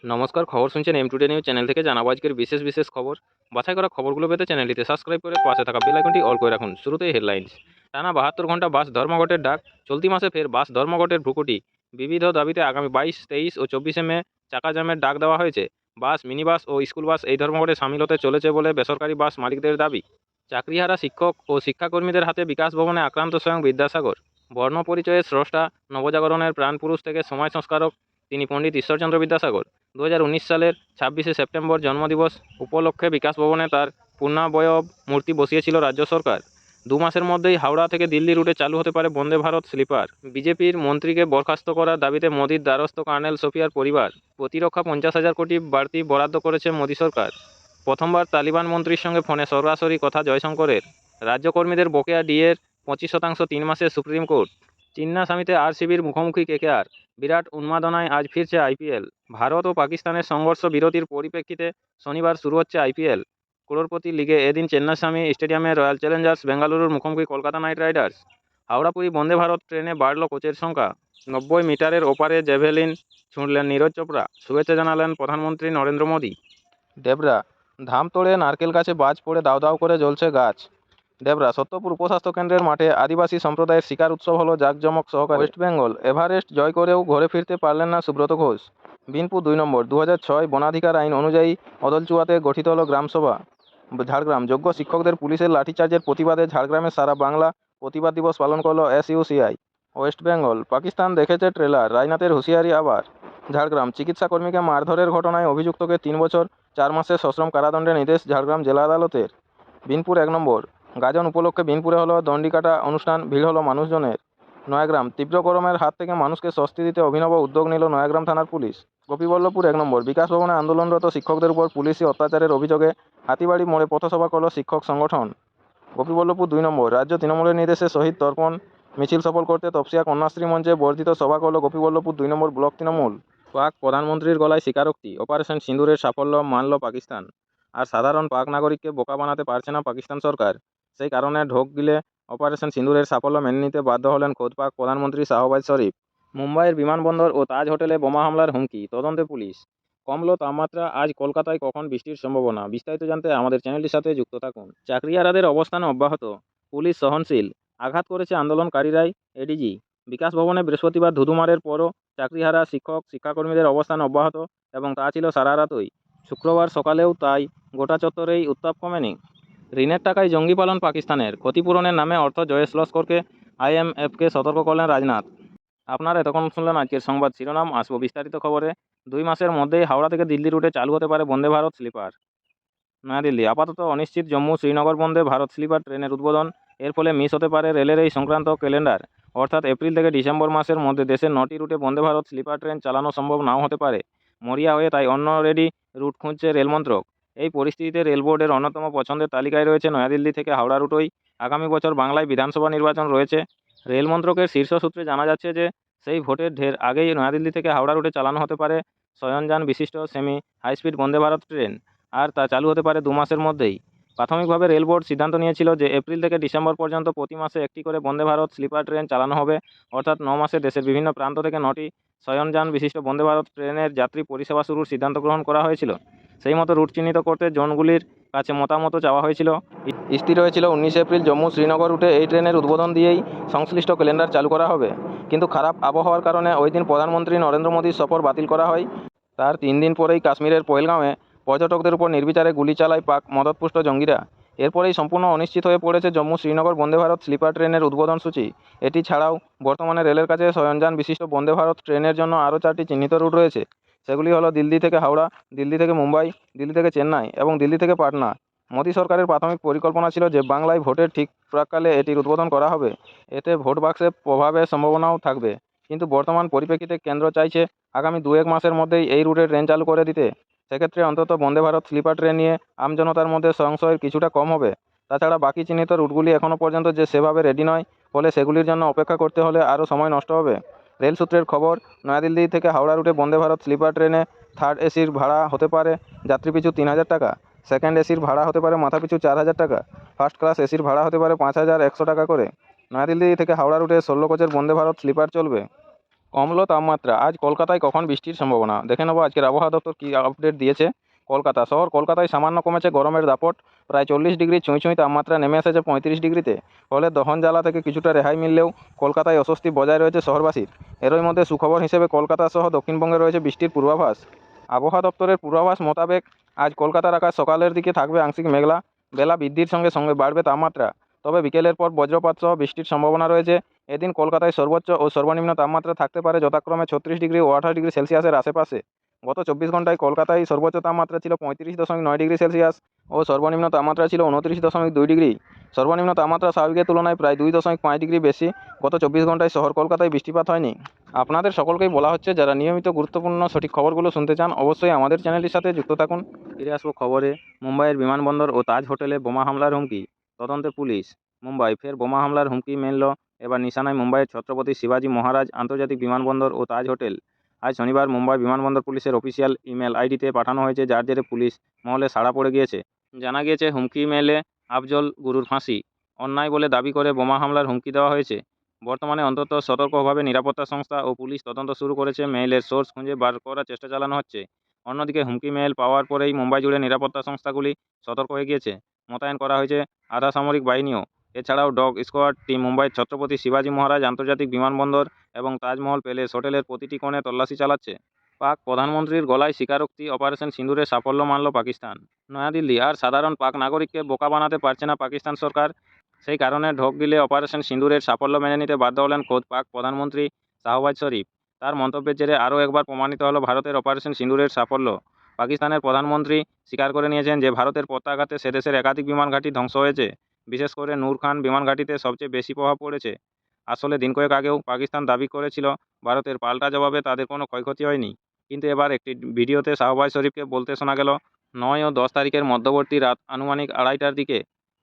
নমস্কার, খবর শুনছেন এম টুডে নিউজ চ্যানেল থেকে। জানাবো আজকের বিশেষ বিশেষ খবর। বাছাই করা খবরগুলো পেতে চ্যানেলটিতে সাবস্ক্রাইব করে পাশে থাকা বেল আইকনটি অল করে রাখুন। শুরুতেই হেডলাইন্স। টানা ৭২ ঘন্টা বাস ধর্মঘটের ডাক। চলতি মাসে ফের বাস ধর্মঘটের ভ্রুকুটি। বিবিধ দাবিতে আগামী ২২, ২৩ ও ২৪শে মে চাকা জ্যামের ডাক দেওয়া হয়েছে। বাস, মিনি বাস ও স্কুল বাস এই ধর্মঘটে সামিল হতে চলেছে বলে বেসরকারি বাস মালিকদের দাবি। চাকরিহারা শিক্ষক ও শিক্ষাকর্মীদের হাতে বিকাশ ভবনে আক্রান্ত স্বয়ং বিদ্যাসাগর। বর্ণ পরিচয়ের স্রষ্টা, নবজাগরণের প্রাণপুরুষ থেকে সমাজ সংস্কারক তিনি পণ্ডিত ঈশ্বরচন্দ্র বিদ্যাসাগর। ২০১৯ সালের ২৬শে সেপ্টেম্বর জন্মদিবস উপলক্ষে বিকাশ ভবনে তার পূর্ণাবয়ব মূর্তি বসিয়েছিল রাজ্য সরকার। ২ মাসের মধ্যেই হাওড়া থেকে দিল্লি রুটে চালু হতে পারে বন্দে ভারত স্লিপার। বিজেপির মন্ত্রীকে বরখাস্ত করার দাবিতে মোদির দ্বারস্থ কর্নেল সোফিয়ার পরিবার। প্রতিরক্ষা ৫০,০০০ কোটি বাড়তি বরাদ্দ করেছে মোদি সরকার। প্রথমবার তালিবান মন্ত্রীর সঙ্গে ফোনে সরাসরি কথা জয়শঙ্করের। রাজ্যকর্মীদের বকেয়া ডিএর ২৫% ৩ মাসে সুপ্রিম কোর্ট। চিন্নাস্বামীতে আরসিবির মুখোমুখি কেকেআর। বিরাট উন্মাদনায় আজ ফিরছে আইপিএল। ভারত ও পাকিস্তানের সংঘর্ষ বিরতির পরিপ্রেক্ষিতে শনিবার শুরু হচ্ছে আইপিএল। করোড়পতি লিগে এদিন চেন্নাস্বামী স্টেডিয়ামে রয়্যাল চ্যালেঞ্জার্স বেঙ্গালুরুর মুখোমুখি কলকাতা নাইট রাইডার্স। হাওড়াপুরী বন্দে ভারত ট্রেনে বাড়ল কোচের সংখ্যা। ৯০ মিটারের ওপারে জ্যাভেলিন ছুঁড়লেন নীরজ চোপড়া। শুভেচ্ছা জানালেন প্রধানমন্ত্রী নরেন্দ্র মোদী। ডেবরা, ধাম তোড়ে নারকেল গাছে বাজ পড়ে দাউ দাউ করে জ্বলছে গাছ। ডেবরা সত্যপুর উপস্বাস্থ্য কেন্দ্রের মাঠে আদিবাসী সম্প্রদায়ের শিকার উৎসব হলো জাঁকজমক সহকারে। ওয়েস্ট বেঙ্গল, এভারেস্ট জয় করেও ঘরে ফিরতে পারলেন না সুব্রত ঘোষ। বিনপুর ২ নম্বর। ২০০৬ বনাধিকার আইন অনুযায়ী অদলচুয়াতে গঠিত হলো গ্রামসভা। ঝাড়গ্রাম, যোগ্য শিক্ষকদের পুলিশের লাঠিচার্জের প্রতিবাদে ঝাড়গ্রামে সারা বাংলা প্রতিবাদ দিবস পালন করল এসইউসিআই। ওয়েস্ট বেঙ্গল, পাকিস্তান দেখেছে ট্রেলার, রাজনাথের হুঁশিয়ারি আবার। ঝাড়গ্রাম, চিকিৎসাকর্মীকে মারধরের ঘটনায় অভিযুক্তকে ৩ বছর ৪ মাসের সশ্রম কারাদণ্ডের নির্দেশ ঝাড়গ্রাম জেলা আদালতের। বিনপুর ১ নম্বর। গাজন উপলক্ষে বিনপুরে হলো দণ্ডিকাটা অনুষ্ঠান, ভিড় হলো মানুষজনের। নয়াগ্রাম, তীব্র গরমের হাত থেকে মানুষকে স্বস্তি দিতে অভিনব উদ্যোগ নিল নয়াগ্রাম থানার পুলিশ। গোপীবল্লভপুর ১ নম্বর। বিকাশ ভবনে আন্দোলনরত শিক্ষকদের উপর পুলিশি অত্যাচারের অভিযোগে হাতিবাড়ি মোড়ে পথসভা করল শিক্ষক সংগঠন। গোপীবল্লভপুর ২ নম্বর। রাজ্য তৃণমূলের নির্দেশে শহীদ তর্পণ মিছিল সফল করতে তপসিয়া কন্যাশ্রী মঞ্চে বর্ধিত সভা করল গোপীবল্লভপুর ২ নম্বর ব্লক তৃণমূল। পাক প্রধানমন্ত্রীর গলায় স্বীকারোক্তি, অপারেশন সিঁদুরের সাফল্য মানল পাকিস্তান। আর সাধারণ পাক নাগরিককে বোকা বানাতে পারছে না পাকিস্তান সরকার। সেই কারণে ঢোক গিলে অপারেশন সিঁদুরের সাফল্য মেনে নিতে বাধ্য হলেন খোদ পাক প্রধানমন্ত্রী শাহবাজ শরীফ। মুম্বাইয়ের বিমানবন্দর ও তাজ হোটেলে বোমা হামলার হুমকি, তদন্তে পুলিশ। কমলো তাপমাত্রা, আজ কলকাতায় কখন বৃষ্টির সম্ভাবনা? বিস্তারিত জানতে আমাদের চ্যানেলটির সাথে যুক্ত থাকুন। চাকরিহারাদের অবস্থান অব্যাহত, পুলিশ সহনশীল, আঘাত করেছে আন্দোলনকারীরাই, এডিজি। বিকাশ ভবনে বৃহস্পতিবার ধুধুমারের পরও চাকরিহারা শিক্ষক শিক্ষাকর্মীদের অবস্থান অব্যাহত এবং তা ছিল সারা রাতই। শুক্রবার সকালেও তাই গোটা চত্বরেই উত্তাপ কমেনি। ঋণের টাকায় জঙ্গি পালন পাকিস্তানের, ক্ষতিপূরণের নামে অর্থ জয়েশ লস্করকে আইএমএফকে সতর্ক করলেন রাজনাথ। আপনারা এতক্ষণ শুনলেন আজকের সংবাদ শিরোনাম। আসবো বিস্তারিত খবরে। ২ মাসের মধ্যেই হাওড়া থেকে দিল্লি রুটে চালু হতে পারে বন্দে ভারত স্লিপার। নয়াদিল্লি, আপাতত অনিশ্চিত জম্মু শ্রীনগর বন্দে ভারত স্লিপার ট্রেনের উদ্বোধন। এর ফলে মিস হতে পারে রেলের এই সংক্রান্ত ক্যালেন্ডার। অর্থাৎ এপ্রিল থেকে ডিসেম্বর মাসের মধ্যে দেশের ৯টি রুটে বন্দে ভারত স্লিপার ট্রেন চালানো সম্ভব নাও হতে পারে। মরিয়া হয়ে তাই অন্য রেডি রুট খুঁজছে রেলমন্ত্রক। এই পরিস্থিতিতে রেল বোর্ডের অন্যতম পছন্দের তালিকায় রয়েছে নয়াদিল্লি থেকে হাওড়া রুটই। আগামী বছর বাংলায় বিধানসভা নির্বাচন রয়েছে। রেল মন্ত্রকের শীর্ষ সূত্রে জানা যাচ্ছে যে সেই ভোটের ঢের আগেই নয়াদিল্লি থেকে হাওড়া রুটে চালানো হতে পারে শয়নযান বিশিষ্ট semi high-speed Vande Bharat train. আর তা চালু হতে পারে ২ মাসের মধ্যেই। প্রাথমিকভাবে রেল বোর্ড সিদ্ধান্ত নিয়েছিল যে এপ্রিল থেকে ডিসেম্বর পর্যন্ত প্রতি মাসে একটি করে বন্দে ভারত স্লিপার ট্রেন চালানো হবে। অর্থাৎ ৯ মাসে দেশের বিভিন্ন প্রান্ত থেকে ৯টি শয়নযান বিশিষ্ট বন্দে ভারত ট্রেনের যাত্রী পরিষেবা শুরুর সিদ্ধান্ত গ্রহণ করা হয়েছিল। সেই মতো রুট চিহ্নিত করতে জোনগুলির কাছে মতামতও চাওয়া হয়েছিল। স্থির হয়েছিল ১৯ এপ্রিল জম্মু শ্রীনগর রুটে এই ট্রেনের উদ্বোধন দিয়েই সংশ্লিষ্ট ক্যালেন্ডার চালু করা হবে। কিন্তু খারাপ আবহাওয়ার কারণে ওই দিন প্রধানমন্ত্রী নরেন্দ্র মোদীর সফর বাতিল করা হয়। তার ৩ দিন পরেই কাশ্মীরের পহেলগাঁওয়ে পর্যটকদের উপর নির্বিচারে গুলি চালায় পাক মদতপুষ্ট জঙ্গিরা। এরপরেই সম্পূর্ণ অনিশ্চিত হয়ে পড়েছে জম্মু শ্রীনগর বন্দে ভারত স্লিপার ট্রেনের উদ্বোধন সূচি। এটি ছাড়াও বর্তমানে রেলের কাছে শয়নযান বিশিষ্ট বন্দে ভারত ট্রেনের জন্য আরও 4টি চিহ্নিত রুট রয়েছে। সেগুলি হলো দিল্লি থেকে হাওড়া, দিল্লি থেকে মুম্বাই, দিল্লি থেকে চেন্নাই এবং দিল্লি থেকে পাটনা। মোদী সরকারের প্রাথমিক পরিকল্পনা ছিল যে বাংলায় ভোটের ঠিক প্রাক্কালে এটির উদ্বোধন করা হবে। এতে ভোট বাক্সে প্রভাবের সম্ভাবনাও থাকবে। কিন্তু বর্তমান পরিপ্রেক্ষিতে কেন্দ্র চাইছে আগামী ২-১ মাসের মধ্যেই এই রুটে ট্রেন চালু করে দিতে। সেক্ষেত্রে অন্তত বন্দে ভারত স্লিপার ট্রেন নিয়ে আমজনতার মধ্যে সংশয় কিছুটা কম হবে। তাছাড়া বাকি চিহ্নিত রুটগুলি এখনও পর্যন্ত যে সেভাবে রেডি নয়, ফলে সেগুলির জন্য অপেক্ষা করতে হলে আরও সময় নষ্ট হবে। রেল সূত্রের খবর, নয়াদিল্লি থেকে হাওড়া রুটে বন্দে ভারত স্লিপার ট্রেনে থার্ড এসির ভাড়া হতে পারে যাত্রীপিছু ৩,০০০ টাকা, সেকেন্ড এসির ভাড়া হতে পারে মাথাপিছু ৪,০০০ টাকা, ফার্স্ট ক্লাস এসির ভাড়া হতে পারে ৫,১০০ টাকা করে। নয়াদিল্লি থেকে হাওড়া রুটে ১৬ কোচের বন্দে ভারত স্লিপার চলবে। কমলো তাপমাত্রা, আজ কলকাতায় কখন বৃষ্টির সম্ভাবনা দেখে নেবো আজকের আবহাওয়া দপ্তর কী আপডেট দিয়েছে। কলকাতা শহর, কলকাতায় সামান্য কমেছে গরমের দাপট, প্রায় 40 ডিগ্রি ছুঁই ছুঁই তাপমাত্রা নেমে এসেছে 35 ডিগ্রিতে। ফলে দহন জ্বালা থেকে কিছুটা রেহাই মিললেও কলকাতায় অস্বস্তি বজায় রয়েছে শহরবাসীর। এরই মধ্যে সুখবর হিসেবে কলকাতা সহ দক্ষিণবঙ্গে রয়েছে বৃষ্টির পূর্বাভাস। আবহাওয়া দপ্তরের পূর্বাভাস মোতাবেক আজ কলকাতার আকাশ সকালের দিকে থাকবে আংশিক মেঘলা, বেলা বৃদ্ধির সঙ্গে সঙ্গে বাড়বে তাপমাত্রা, তবে বিকেলের পর বজ্রপাত সহ বৃষ্টির সম্ভাবনা রয়েছে। এদিন কলকাতায় সর্বোচ্চ ও সর্বনিম্ন তাপমাত্রা থাকতে পারে যথাক্রমে 36 ডিগ্রি ও 28 ডিগ্রি সেলসিয়াসের আশেপাশে। গত 24 ঘন্টায় কলকাতায় সর্বোচ্চ তাপমাত্রা ছিল 35.9 ডিগ্রি সেলসিয়াস ও সর্বনিম্ন তাপমাত্রা ছিল 29.2 ডিগ্রি। সর্বনিম্ন তাপমাত্রা স্বাভাবিকের তুলনায় প্রায় 2.5 ডিগ্রি বেশি। গত 24 ঘন্টায় শহর কলকাতায় বৃষ্টিপাত হয়নি। আপনাদের সকলকেই বলা হচ্ছে, যারা নিয়মিত গুরুত্বপূর্ণ সঠিক খবরগুলো শুনতে চান অবশ্যই আমাদের চ্যানেলটির সাথে যুক্ত থাকুন। ফিরে আসবো খবরে। মুম্বাইয়ের বিমানবন্দর ও তাজ হোটেলে বোমা হামলার হুমকি, তদন্তে পুলিশ। মুম্বাই ফের বোমা হামলার হুমকি মিলল, এবার নিশানায় মুম্বাইয়ের ছত্রপতি শিবাজী মহারাজ আন্তর্জাতিক বিমানবন্দর ও তাজ হোটেল। আজ শনিবার মুম্বাই বিমানবন্দর পুলিশের অফিসিয়াল ইমেল আইডিতে পাঠানো হয়েছে, যার জেরে পুলিশ মহলে সাড়া পড়ে গিয়েছে। জানা গিয়েছে হুমকি মেলে আফজল গুরুর ফাঁসি অন্যায় বলে দাবি করে বোমা হামলার হুমকি দেওয়া হয়েছে। বর্তমানে অন্তত সতর্কভাবে নিরাপত্তা সংস্থা ও পুলিশ তদন্ত শুরু করেছে। মেইলের সোর্স খুঁজে বার করার চেষ্টা চালানো হচ্ছে। অন্যদিকে হুমকি মেইল পাওয়ার পরেই মুম্বাই জুড়ে নিরাপত্তা সংস্থাগুলি সতর্ক হয়ে গিয়েছে। মোতায়েন করা হয়েছে আধা সামরিক বাহিনীও। এছাড়াও ডগ স্কোয়াড টিম মুম্বাইয়ের ছত্রপতি শিবাজী মহারাজ আন্তর্জাতিক বিমানবন্দর এবং তাজমহল প্যালেস হোটেলের প্রতিটি কোণে তল্লাশি চালাচ্ছে। পাক প্রধানমন্ত্রীর গলায় স্বীকারোক্তি, অপারেশন সিঁদুরে সাফল্য মানল পাকিস্তান। নয়াদিল্লি, আর সাধারণ পাক নাগরিককে বোকা বানাতে পারছে না পাকিস্তান সরকার। সেই কারণে ঢোক গিলে অপারেশন সিঁদুরের সাফল্য মেনে নিতে বাধ্য হলেন খোদ পাক প্রধানমন্ত্রী শাহবাজ শরীফ। তার মন্তব্যের জেরে আরও একবার প্রমাণিত হলো ভারতের অপারেশন সিঁদুরের সাফল্য। পাকিস্তানের প্রধানমন্ত্রী স্বীকার করে নিয়েছেন যে ভারতের প্রত্যাঘাতে সে দেশের একাধিক বিমান ঘাঁটি ধ্বংস হয়েছে। বিশেষ করে নূর খান বিমান ঘাঁটিতে সবচেয়ে বেশি প্রভাব পড়েছে। আসলে দিন কয়েক আগেও পাকিস্তান দাবি করেছিল ভারতের পাল্টা জবাবে তাদের কোনো ক্ষয়ক্ষতি হয়নি। কিন্তু এবার একটি ভিডিওতে শাহবাজ শরীফকে বলতে শোনা গেল, 9 ও 10 তারিখের মধ্যবর্তী রাত আনুমানিক 2:30টার দিকে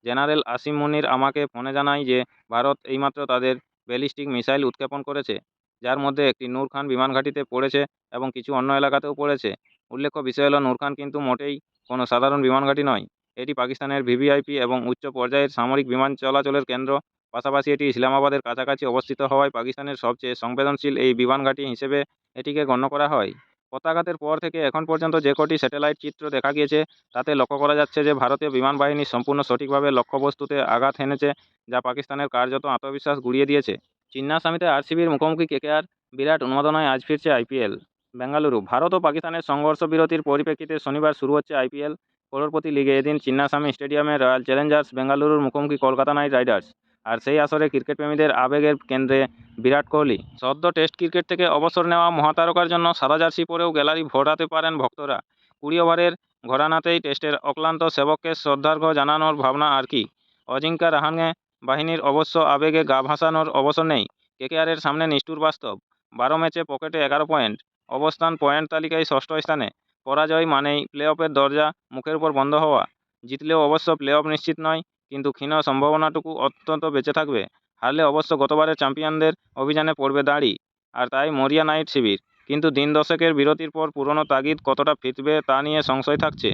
জেনারেল আসিম মুনির আমাকে ফোনে জানায় যে ভারত এইমাত্র তাদের ব্যালিস্টিক মিসাইল উৎক্ষেপণ করেছে, যার মধ্যে একটি নূর খান বিমান ঘাঁটিতে পড়েছে এবং কিছু অন্য এলাকাতেও পড়েছে। উল্লেখ্য বিষয় হলো, নূর খান কিন্তু মোটেই কোনো সাধারণ বিমান ঘাঁটি নয়। এটি পাকিস্তানের ভিভিআইপি এবং উচ্চ পর্যায়ের সামরিক বিমান চলাচলের কেন্দ্র। পাশাপাশি এটি ইসলামাবাদের কাছাকাছি অবস্থিত হওয়ায় পাকিস্তানের সবচেয়ে সংবেদনশীল এই বিমান ঘাঁটি হিসেবে এটিকে গণ্য করা হয়। প্রত্যাঘাতের পর থেকে এখন পর্যন্ত যে কটি স্যাটেলাইট চিত্র দেখা গিয়েছে তাতে লক্ষ্য করা যাচ্ছে যে ভারতীয় বিমান বাহিনী সম্পূর্ণ সঠিকভাবে লক্ষ্যবস্তুতে আঘাত হেনেছে, যা পাকিস্তানের কার্যত আত্মবিশ্বাস গুঁড়িয়ে দিয়েছে। চিন্নাস্বামীতে আরসিবির মুখোমুখি কেকেআর, বিরাট উন্মাদনায় আজ ফিরছে আইপিএল। বেঙ্গালুরু, ভারত ও পাকিস্তানের সংঘর্ষ বিরতির পরিপ্রেক্ষিতে শনিবার শুরু হচ্ছে আইপিএল করোড়পতি লিগে। এদিন চিন্নাস্বামী স্টেডিয়ামে রয়্যাল চ্যালেঞ্জার্স বেঙ্গালুরুর মুখোমুখি কলকাতা নাইট রাইডার্স। আর সেই আসরে ক্রিকেট প্রেমীদের আবেগের কেন্দ্রে বিরাট কোহলি। সদ্য টেস্ট ক্রিকেট থেকে অবসর নেওয়া মহাতারকার জন্য সাদা জার্সি পরেও গ্যালারি ভরাতে পারেন ভক্তরা। 20 ওভারের ঘরানাতেই টেস্টের অক্লান্ত সেবককে শ্রদ্ধার্ঘ্য জানানোর ভাবনা আর কি। অজিঙ্কা রাহানে বাহিনীর অবশ্য আবেগে গা ভাসানোর অবসর নেই। কেকেআরের সামনে নিষ্ঠুর বাস্তব, 12 ম্যাচে পকেটে 11 পয়েন্ট, অবস্থান পয়েন্ট তালিকায় ষষ্ঠ স্থানে। পরাজয় মানেই প্লে অফের দরজা মুখের উপর বন্ধ হওয়া। জিতলেও অবশ্য প্লে অফ নিশ্চিত নয়, কিন্তু ক্ষীণ সম্ভাবনাটুকু অত্যন্ত বেঁচে থাকবে। হারলে অবশ্য গতবারের চ্যাম্পিয়নদের অভিযানে পড়বে দাড়ি। আর তাই মরিয়া নাইট শিবির। কিন্তু দিন দশেকের বিরতির পর পুরনো তাগিদ কতটা ফিরবে তা নিয়ে সংশয় থাকছে।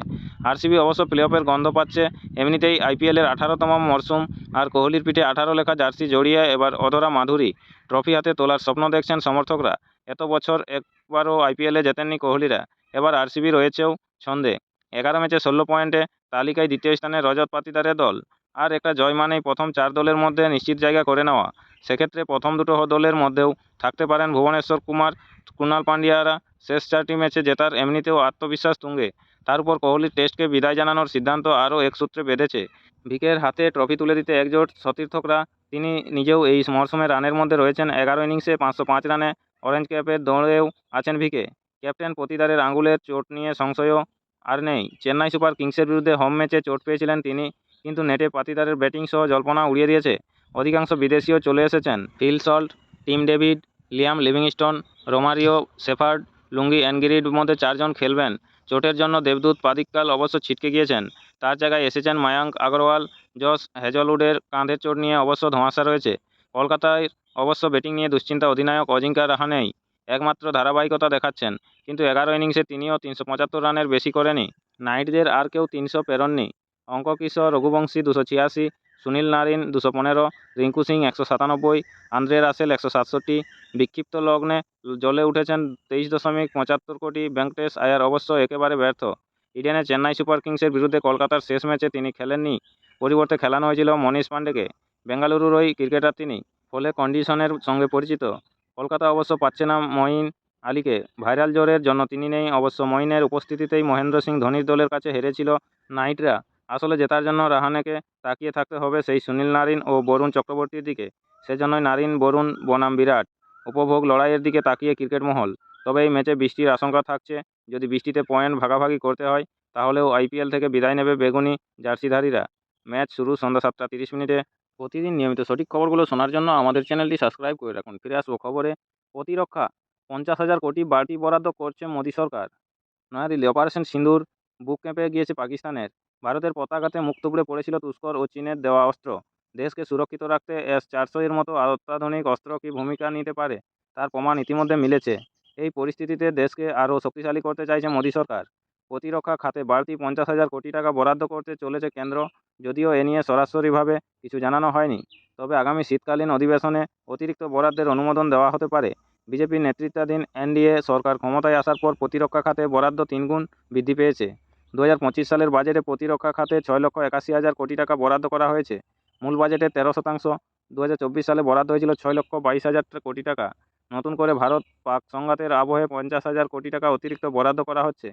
আরসিবি অবশ্য প্লে অফের গন্ধ পাচ্ছে। এমনিতেই আইপিএলের 18তম মরশুম, আর কোহলির পিঠে 18 লেখা জার্সি জড়িয়ে এবার অধরা মাধুরী। ট্রফি হাতে তোলার স্বপ্ন দেখছেন সমর্থকরা। এত বছর একবারও আইপিএলে জেতেননি কোহলিরা, এবার আরসিবি রয়েছেও ছন্দে। 11 ম্যাচে 16 পয়েন্টে তালিকায় দ্বিতীয় স্থানে রজত পাতিদারের দল। আর একটা জয় মানেই প্রথম 4 দলের মধ্যে নিশ্চিত জায়গা করে নেওয়া। সেক্ষেত্রে প্রথম দুটো দলের মধ্যেও থাকতে পারেন ভুবনেশ্বর কুমার, কুণাল পান্ডিয়ারা। শেষ 4টি ম্যাচে জেতার এমনিতেও আত্মবিশ্বাস তুঙ্গে। তার উপর কোহলির টেস্টকে বিদায় জানানোর সিদ্ধান্ত আরও এক সূত্রে বেঁধেছে। ভিকের হাতে ট্রফি তুলে দিতে একজোট সতীর্থকরা। তিনি নিজেও এই মরশুমে রানের মধ্যে রয়েছেন। 11 ইনিংসে 505 রানে অরেঞ্জ ক্যাপের দৌড়েও আছেন ভিকে। ক্যাপ্টেন পতিদারের আঙুলের চোট নিয়ে সংশয়ও আর নেই। চেন্নাই সুপার কিংসের বিরুদ্ধে হোম ম্যাচে চোট পেয়েছিলেন তিনি, কিন্তু নেটে পাতিদারের ব্যাটিং সহ জল্পনা উড়িয়ে দিয়েছে। অধিকাংশ বিদেশিও চলে এসেছেন। Phil Salt, Tim David, Liam Livingstone, Romario Shepherd, Lungi অ্যানগিরির মধ্যে 4 জন খেলবেন। চোটের জন্য দেবদূত পাদিক্কাল অবশ্য ছিটকে গিয়েছেন। তার জায়গায় এসেছেন মায়াঙ্ক আগরওয়াল। জশ হেজলউডের কাঁধের চোট নিয়ে অবশ্য ধোঁয়াশা রয়েছে। কলকাতায় অবশ্য ব্যাটিং নিয়ে দুশ্চিন্তা অধিনায়ক অজিঙ্কা রাহানেই। একমাত্র ধারাবাহিকতা দেখাচ্ছেন, কিন্তু 11 ইনিংসে তিনিও 375 রানের বেশি করেনি। নাইটদের আর কেউ 300 পেরোননি। Angkrish, Raghuvanshi 286, Sunil Narine 215, Rinku Singh 197, Andre Russell 167। বিক্ষিপ্ত লগ্নে জ্বলে উঠেছেন 23.75 কোটি। ভেঙ্কটেশ আয়ার অবশ্য একেবারে ব্যর্থ। ইডেনে চেন্নাই সুপার কিংসের বিরুদ্ধে কলকাতার শেষ ম্যাচে তিনি খেলেননি, পরিবর্তে খেলানো হয়েছিল মনীষ পাণ্ডেকে। বেঙ্গালুরুর ওই ক্রিকেটার তিনি, ফলে কন্ডিশনের সঙ্গে পরিচিত। কলকাতা অবশ্য পাচ্ছে না মঈন আলীকে। ভাইরাল জ্বরের জন্য তিনি নেই। অবশ্য মঈনের উপস্থিতিতেই মহেন্দ্র সিং ধোনির দলের কাছে হেরেছিল নাইটরা। আসলে জেতার জন্য রাহানেকে তাকিয়ে থাকতে হবে সেই সুনীল নারিন ও বরুণ চক্রবর্তীর দিকে। সেজন্যই নারিন বরুণ বনাম বিরাট উপভোগ লড়াইয়ের দিকে তাকিয়ে ক্রিকেট মহল। তবে এই ম্যাচে বৃষ্টির আশঙ্কা থাকছে। যদি বৃষ্টিতে পয়েন্ট ভাগাভাগি করতে হয়, তাহলেও আইপিএল থেকে বিদায় নেবে বেগুনি জার্সিধারীরা। ম্যাচ শুরু সন্ধ্যা 7:30। প্রতিদিন নিয়মিত সঠিক খবরগুলো শোনার জন্য আমাদের চ্যানেলটি সাবস্ক্রাইব করে রাখুন। ফিরে আসবো খবরে। প্রতিরক্ষা 50,000 কোটি বাড়তি বরাদ্দ করছে মোদী সরকার। নয়াদিল্লি, অপারেশন সিঁদুর বুক কেঁপে গিয়েছে পাকিস্তানের। ভারতের পতাকাতে মুখ থুবড়ে পড়েছিল তুস্কর ও চীনের দেওয়া অস্ত্র। দেশকে সুরক্ষিত রাখতে S-400 এর মতো অত্যাধুনিক অস্ত্র কী ভূমিকা নিতে পারে, তার প্রমাণ ইতিমধ্যে মিলেছে। এই পরিস্থিতিতে দেশকে আরও শক্তিশালী করতে চাইছে মোদী সরকার। প্রতিরক্ষা খাতে বাড়তি 50,000 কোটি টাকা বরাদ্দ করতে চলেছে কেন্দ্র। যদিও এ নিয়ে সরাসরিভাবে কিছু জানানো হয়নি, তবে আগামী শীতকালীন অধিবেশনে অতিরিক্ত বরাদ্দের অনুমোদন দেওয়া হতে পারে। বিজেপির নেতৃত্বাধীন এনডিএ সরকার ক্ষমতায় আসার পর প্রতিরক্ষা খাতে বরাদ্দ 3 গুণ বৃদ্ধি পেয়েছে। 2025 সালের বাজেটে প্রতিরক্ষা খাতে 6,81,000 কোটি টাকা বরাদ্দ করা হয়েছে, মূল বাজেটের 13%। 2024 সালে বরাদ্দ হয়েছিল 6,22,000 কোটি টাকা। নতুন করে ভারত পাক সংঘাতের আবহে 50,000 কোটি টাকা অতিরিক্ত বরাদ্দ করা হচ্ছে।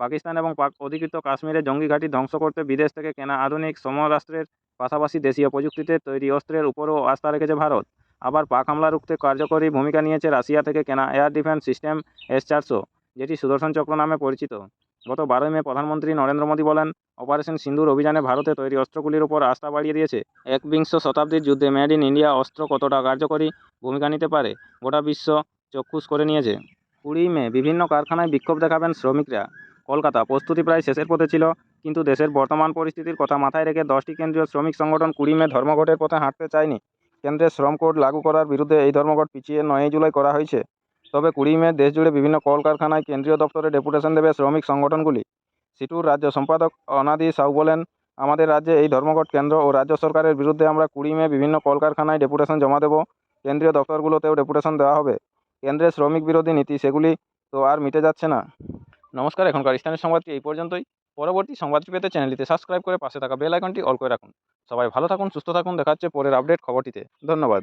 পাকিস্তান এবং পাক অধিকৃত কাশ্মীরে জঙ্গি ঘাঁটি ধ্বংস করতে বিদেশ থেকে কেনা আধুনিক সমরাস্ত্রের পাশাপাশি দেশীয় প্রযুক্তিতে তৈরি অস্ত্রের উপরও আস্থা রেখেছে ভারত। আবার পাক হামলা রুখতে কার্যকরী ভূমিকা নিয়েছে রাশিয়া থেকে কেনা এয়ার ডিফেন্স সিস্টেম S-400, যেটি সুদর্শন চক্র নামে পরিচিত। গত 12 মে প্রধানমন্ত্রী নরেন্দ্র মোদী বলেন, অপারেশন সিঁদুর অভিযানে ভারতে তৈরি অস্ত্রগুলির উপর আস্থা বাড়িয়ে দিয়েছে। একবিংশ শতাব্দীর যুদ্ধে মেড ইন ইন্ডিয়া অস্ত্র কতটা কার্যকরী ভূমিকা নিতে পারে, গোটা বিশ্ব চক্ষুষ করে নিয়েছে। 20 মে বিভিন্ন কারখানায় বিক্ষোভ দেখাবেন শ্রমিকরা। কলকাতা, প্রস্তুতি প্রায় শেষের পথে ছিল, কিন্তু দেশের বর্তমান পরিস্থিতির কথা মাথায় রেখে 10টি কেন্দ্রীয় শ্রমিক সংগঠন 20 মে ধর্মঘটের পথে হাঁটতে চায়নি। কেন্দ্রের শ্রম কোড লাগু করার বিরুদ্ধে এই ধর্মঘট পিছিয়ে 9 জুলাই করা হয়েছে। তবে 20 মে দেশজুড়ে বিভিন্ন কলকারখানায় কেন্দ্রীয় দপ্তরে ডেপুটেশন দেবে শ্রমিক সংগঠনগুলি। সিটুর রাজ্য সম্পাদক অনাদি সাউ বলেন, আমাদের রাজ্যে এই ধর্মঘট কেন্দ্র ও রাজ্য সরকারের বিরুদ্ধে। আমরা 20 মে বিভিন্ন কলকারখানায় ডেপুটেশন জমা দেব। কেন্দ্রীয় দপ্তরগুলোতেও ডেপুটেশন দেওয়া হবে। কেন্দ্রের শ্রমিক বিরোধী নীতি, সেগুলি তো আর মিটে যাচ্ছে না। নমস্কার, এখনকার স্থানীয় সংবাদটি এই পর্যন্তই। পরবর্তী সংবাদটি পেতে চ্যানেলটিতে সাবস্ক্রাইব করে পাশে থাকা বেল আইকনটি অল করে রাখুন। সবাই ভালো থাকুন, সুস্থ থাকুন। দেখা হচ্ছে পরের আপডেট খবরটিতে। ধন্যবাদ।